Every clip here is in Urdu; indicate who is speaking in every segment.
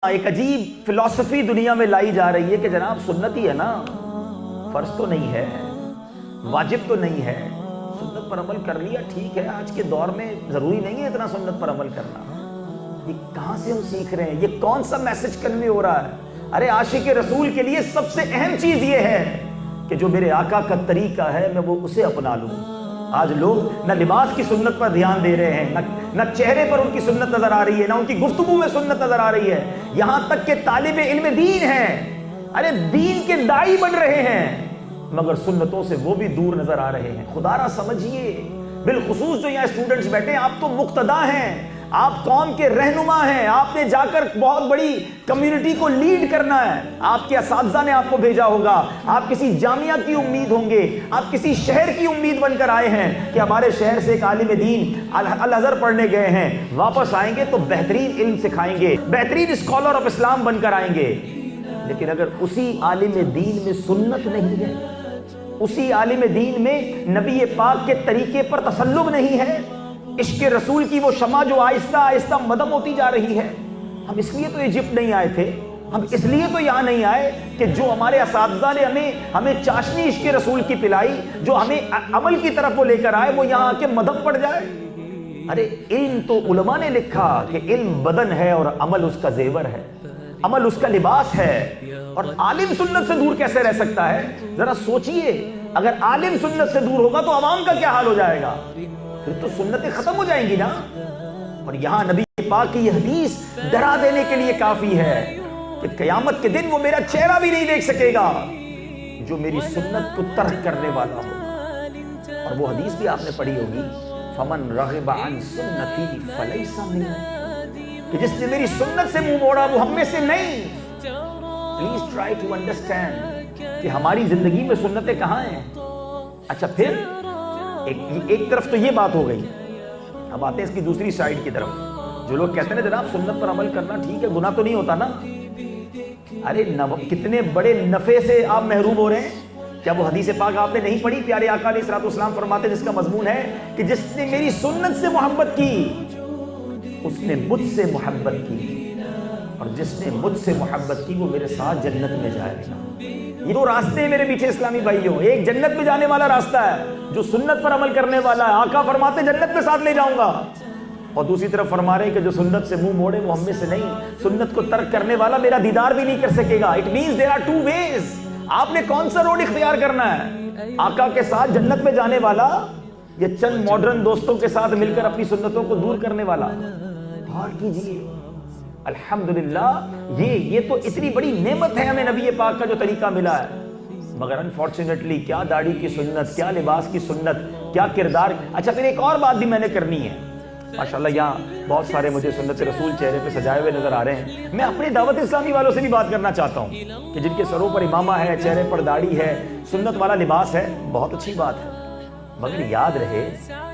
Speaker 1: ایک عجیب فلسفی دنیا میں لائی جا رہی ہے کہ جناب سنت ہی ہے نا، فرض تو نہیں ہے، واجب تو نہیں ہے، سنت پر عمل کر لیا ٹھیک ہے۔ آج کے دور میں ضروری نہیں ہے اتنا سنت پر عمل کرنا۔ یہ کہاں سے ہم سیکھ رہے ہیں؟ یہ کون سا میسج کنوے ہو رہا ہے؟ ارے عاشق رسول کے لیے سب سے اہم چیز یہ ہے کہ جو میرے آقا کا طریقہ ہے میں وہ اسے اپنا لوں۔ آج لوگ نہ لباس کی سنت پر دھیان دے رہے ہیں، نہ چہرے پر ان کی سنت نظر آ رہی ہے، نہ ان کی گفتگو میں سنت نظر آ رہی ہے، یہاں تک کہ طالب علم دین ہیں، ارے دین کے داعی بن رہے ہیں مگر سنتوں سے وہ بھی دور نظر آ رہے ہیں۔ خدا را سمجھیے، بالخصوص جو یہاں اسٹوڈنٹس بیٹھے ہیں، آپ تو مقتدا ہیں، آپ قوم کے رہنما ہیں، آپ نے جا کر بہت بڑی کمیونٹی کو لیڈ کرنا ہے، آپ کے اساتذہ نے آپ کو بھیجا ہوگا، آپ کسی جامعہ کی امید ہوں گے، آپ کسی شہر کی امید بن کر آئے ہیں کہ ہمارے شہر سے ایک عالم دین الازہر پڑھنے گئے ہیں، واپس آئیں گے تو بہترین علم سکھائیں گے، بہترین اسکالر آف اسلام بن کر آئیں گے۔ لیکن اگر اسی عالم دین میں سنت نہیں ہے، اسی عالم دین میں نبی پاک کے طریقے پر تسلب نہیں ہے، عشق رسول کی وہ شمع جو آہستہ آہستہ مدم ہوتی جا رہی ہے۔ ہم اس لیے تو ایجپٹ نہیں آئے تھے، ہم اس لیے تو یہاں نہیں آئے کہ جو ہمارے اساتذہ نے ہمیں چاشنی عشق رسول کی پلائی، جو ہمیں عمل کی طرف وہ لے کر آئے، وہ یہاں آ کے مدم پڑ جائے۔ ارے علم تو علماء نے لکھا کہ علم بدن ہے اور عمل اس کا زیور ہے، عمل اس کا لباس ہے، اور عالم سنت سے دور کیسے رہ سکتا ہے؟ ذرا سوچئے، اگر عالم سنت سے دور ہوگا تو عوام کا کیا حال ہو جائے گا؟ پھر تو سنتیں ختم ہو جائیں گی نا۔ اور یہاں نبی پاک کی یہ حدیث ڈرا دینے کے لیے کافی ہے کہ قیامت کے دن وہ میرا چہرہ بھی نہیں دیکھ سکے گا جو میری سنت کو ترک کرنے والا ہو۔ اور وہ حدیث بھی آپ نے پڑھی ہوگی، فمن رغب عن سنتی فلیس منی، کہ جس نے میری سنت سے منہ موڑا وہ ہم میں سے نہیں۔ پلیز ٹرائی ٹو انڈرسٹینڈ کہ ہماری زندگی میں سنتیں کہاں ہیں۔ اچھا پھر ایک طرف تو یہ بات ہو گئی، اب آتے ہیں اس کی دوسری سائیڈ کی طرف۔ جو لوگ کہتے ہیں جناب سنت پر عمل کرنا ٹھیک ہے، گناہ تو نہیں ہوتا نا؟ ارے کتنے بڑے نفع سے آپ محروم ہو رہے ہیں۔ کیا وہ حدیث پاک آپ نے نہیں پڑھی؟ پیارے آقا علیہ الصلوۃ والسلام فرماتے ہیں، جس کا مضمون ہے کہ جس نے میری سنت سے محبت کی اس نے مجھ سے محبت کی، اور جس نے مجھ سے محبت کی وہ میرے ساتھ جنت میں جائے گا۔ یہ دو راستے ہیں میرے پیچھے اسلامی بھائیوں، ایک جنت میں جانے والا راستہ ہے جو سنت پر عمل کرنے والا ہے، آقا فرماتے جنت میں ساتھ لے جاؤں گا، اور دوسری طرف فرما رہے ہیں کہ جو سنت سے منہ موڑے وہ ہم میں سے نہیں، سنت کو ترک کرنے والا میرا دیدار بھی نہیں کر سکے گا۔ It means there are two ways, آپ نے کون سا روڈ اختیار کرنا ہے؟ آقا کے ساتھ جنت میں جانے والا یا چند ماڈرن دوستوں کے ساتھ مل کر اپنی سنتوں کو دور کرنے والا؟ غور کیجیے۔ الحمدللہ یہ تو اتنی بڑی نعمت ہے ہمیں نبی پاک کا جو طریقہ ملا ہے، مگر انفارچونیٹلی کیا داڑھی کی سنت، کیا لباس کی سنت، کیا کردار۔ اچھا پھر ایک اور بات بھی میں نے کرنی ہے۔ ماشاءاللہ یہاں بہت سارے مجھے سنت رسول چہرے پہ سجائے ہوئے نظر آ رہے ہیں، میں اپنی دعوت اسلامی والوں سے بھی بات کرنا چاہتا ہوں کہ جن کے سروں پر امامہ ہے، چہرے پر داڑھی ہے، سنت والا لباس ہے، بہت اچھی بات ہے، مگر یاد رہے،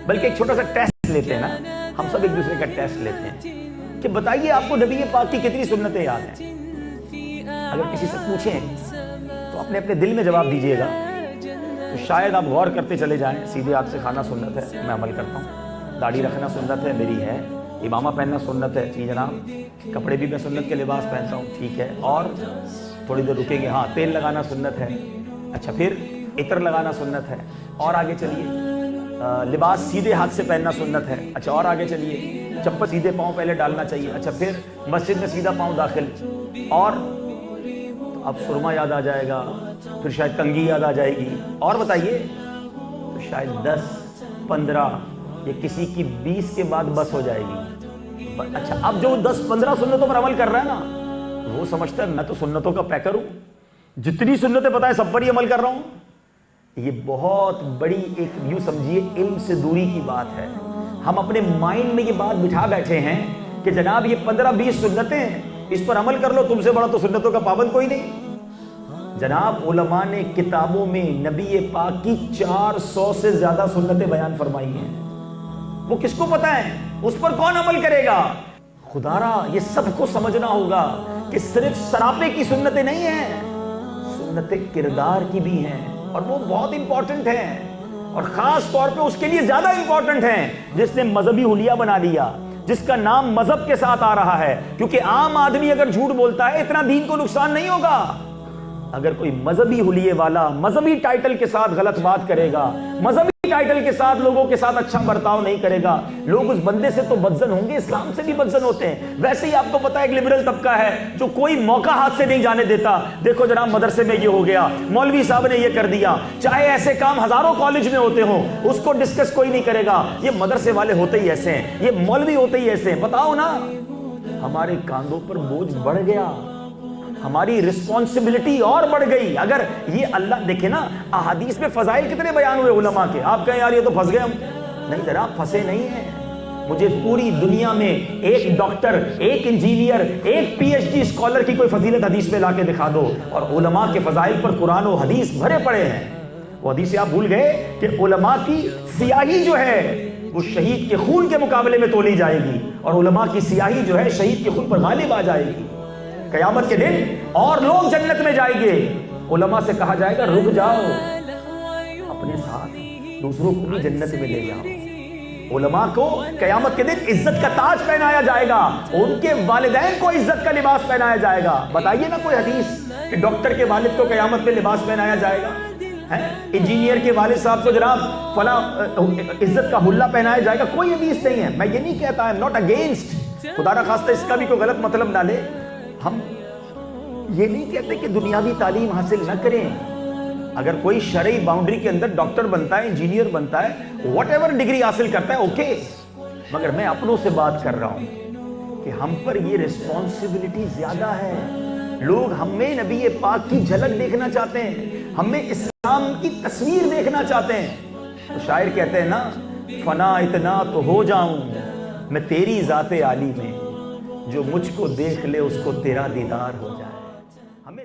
Speaker 1: بلکہ ایک چھوٹا سا ٹیسٹ لیتے ہیں نا، ہم سب ایک دوسرے کا ٹیسٹ لیتے ہیں کہ بتائیے آپ کو نبی پاک کی کتنی سنتیں یاد ہیں؟ اگر کسی سے پوچھیں تو اپنے اپنے دل میں جواب دیجئے گا، تو شاید آپ غور کرتے چلے جائیں۔ سیدھے ہاتھ سے کھانا سنت ہے، میں عمل کرتا ہوں، داڑھی رکھنا سنت ہے، میری ہے، امامہ پہننا سنت ہے، جی جناب، کپڑے بھی میں سنت کے لباس پہنتا ہوں، ٹھیک ہے، اور تھوڑی دیر رکیں گے، ہاں تیل لگانا سنت ہے، اچھا پھر عطر لگانا سنت ہے، اور آگے چلیے لباس سیدھے ہاتھ سے پہننا سنت ہے، اچھا اور آگے چلیے چپل سیدھے پاؤں پہلے ڈالنا چاہیے، اچھا پھر مسجد میں سیدھا پاؤں داخل، اور اب سرما یاد آ جائے گا، پھر شاید کنگھی یاد آ جائے گی، اور بتائیے تو شاید 10 15 یا کسی کی 20 کے بعد بس ہو جائے گی۔ اچھا اب جو 10-15 سنتوں پر عمل کر رہا ہے نا، وہ سمجھتا ہے میں تو سنتوں کا پیکر ہوں، جتنی سنتیں پتہ ہے سب پر ہی عمل کر رہا ہوں۔ یہ بہت بڑی ایک یوں سمجھیے علم سے دوری کی بات ہے۔ ہم اپنے مائنڈ میں یہ بات بٹھا بیٹھے ہیں کہ جناب یہ 15-20 سنتیں ہیں، اس پر عمل کر لو، تم سے بڑا تو سنتوں کا پابند کوئی نہیں۔ جناب علماء نے کتابوں میں نبی پاک کی 400 سے زیادہ سنتیں بیان فرمائی ہیں، وہ کس کو پتہ ہے؟ اس پر کون عمل کرے گا؟ خدا را یہ سب کو سمجھنا ہوگا کہ صرف سراپے کی سنتیں نہیں ہیں، سنتیں کردار کی بھی ہیں، اور وہ بہت امپورٹنٹ ہیں، اور خاص طور پہ اس کے لیے زیادہ امپورٹنٹ ہیں جس نے مذہبی حلیہ بنا لیا، جس کا نام مذہب کے ساتھ آ رہا ہے، کیونکہ عام آدمی اگر جھوٹ بولتا ہے اتنا دین کو نقصان نہیں ہوگا۔ اگر کوئی مذہبی حلیے والا مذہبی ٹائٹل کے ساتھ غلط بات کرے گا، مذہبی ٹائٹل کے ساتھ لوگوں کے ساتھ اچھا برتاؤ نہیں کرے گا، لوگ اس بندے سے تو بدزن ہوں گے، اسلام سے بھی بدزن ہوتے ہیں۔ ویسے ہی آپ کو پتا ہے ایک لبرل طبقہ ہے جو کوئی موقع ہاتھ سے نہیں جانے دیتا، دیکھو جناب مدرسے میں یہ ہو گیا، مولوی صاحب نے یہ کر دیا، چاہے ایسے کام ہزاروں کالج میں ہوتے ہوں اس کو ڈسکس کوئی نہیں کرے گا، یہ مدرسے والے ہوتے ہی ایسے ہیں، یہ مولوی ہوتے ہی ایسے ہیں۔ بتاؤ نا، ہمارے کاندھوں پر بوجھ بڑھ گیا، ہماری رسپانسبلٹی اور بڑھ گئی۔ اگر یہ اللہ دیکھے نا، احادیث میں فضائل کتنے بیان ہوئے علماء کے، آپ کہیں یار یہ تو پھنس گئے ہم، نہیں جناب پھنسے نہیں ہیں۔ مجھے پوری دنیا میں ایک ڈاکٹر، ایک انجینئر، ایک پی ایچ ڈی اسکالر کی کوئی فضیلت حدیث میں لا کے دکھا دو، اور علماء کے فضائل پر قرآن و حدیث بھرے پڑے ہیں۔ وہ حدیث آپ بھول گئے کہ علماء کی سیاہی جو ہے وہ شہید کے خون کے مقابلے میں تولی جائے گی، اور علماء کی سیاہی جو ہے شہید کے خون پر غالب آ جائے گی۔ قیامت کے دن اور لوگ جنت میں جائیں گے، علماء سے کہا جائے گا رک جاؤ، اپنے ساتھ دوسروں کو بھی جنت میں لے جاؤ۔ علماء کو قیامت کے دن عزت کا تاج پہنایا جائے گا، ان کے والدین کو عزت کا لباس پہنایا جائے گا۔ بتائیے نا کوئی حدیث کہ ڈاکٹر کے والد کو قیامت میں لباس پہنایا جائے گا، انجینئر کے والد صاحب کو جناب فلاں عزت کا حلہ پہنایا جائے گا، کوئی حدیث نہیں ہے۔ میں یہ نہیں کہتا I am not against، خدا نہ خواستہ اس کا بھی کوئی غلط مطلب نہ لے، ہم یہ نہیں کہتے کہ دنیاوی تعلیم حاصل نہ کریں۔ اگر کوئی شرعی باؤنڈری کے اندر ڈاکٹر بنتا ہے، انجینئر بنتا ہے، واٹ ایور ڈگری حاصل کرتا ہے، اوکے، مگر میں اپنوں سے بات کر رہا ہوں کہ ہم پر یہ ریسپانسبلٹی زیادہ ہے۔ لوگ ہم میں نبی پاک کی جھلک دیکھنا چاہتے ہیں، ہم میں اسلام کی تصویر دیکھنا چاہتے ہیں۔ تو شاعر کہتے ہیں نا، فنا اتنا تو ہو جاؤں میں تیری ذات عالی میں، جو مجھ کو دیکھ لے اس کو تیرا دیدار ہو جائے۔ ہمیں